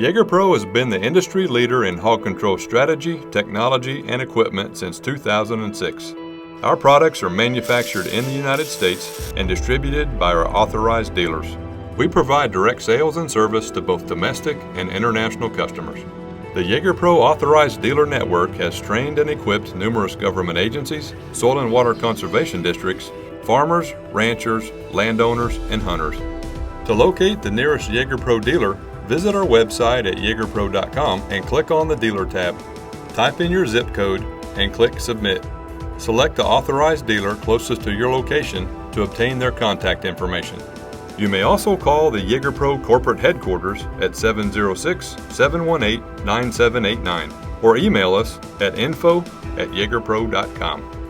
Jager Pro has been the industry leader in hog control strategy, technology, and equipment since 2006. Our products are manufactured in the United States and distributed by our authorized dealers. We provide direct sales and service to both domestic and international customers. The Jager Pro Authorized Dealer Network has trained and equipped numerous government agencies, soil and water conservation districts, farmers, ranchers, landowners, and hunters. To locate the nearest Jager Pro dealer, visit our website at jagerpro.com and click on the Dealer tab. Type in your zip code and click Submit. Select the authorized dealer closest to your location to obtain their contact information. You may also call the Jager Pro corporate headquarters at 706-718-9789 or email us at info@jagerpro.com.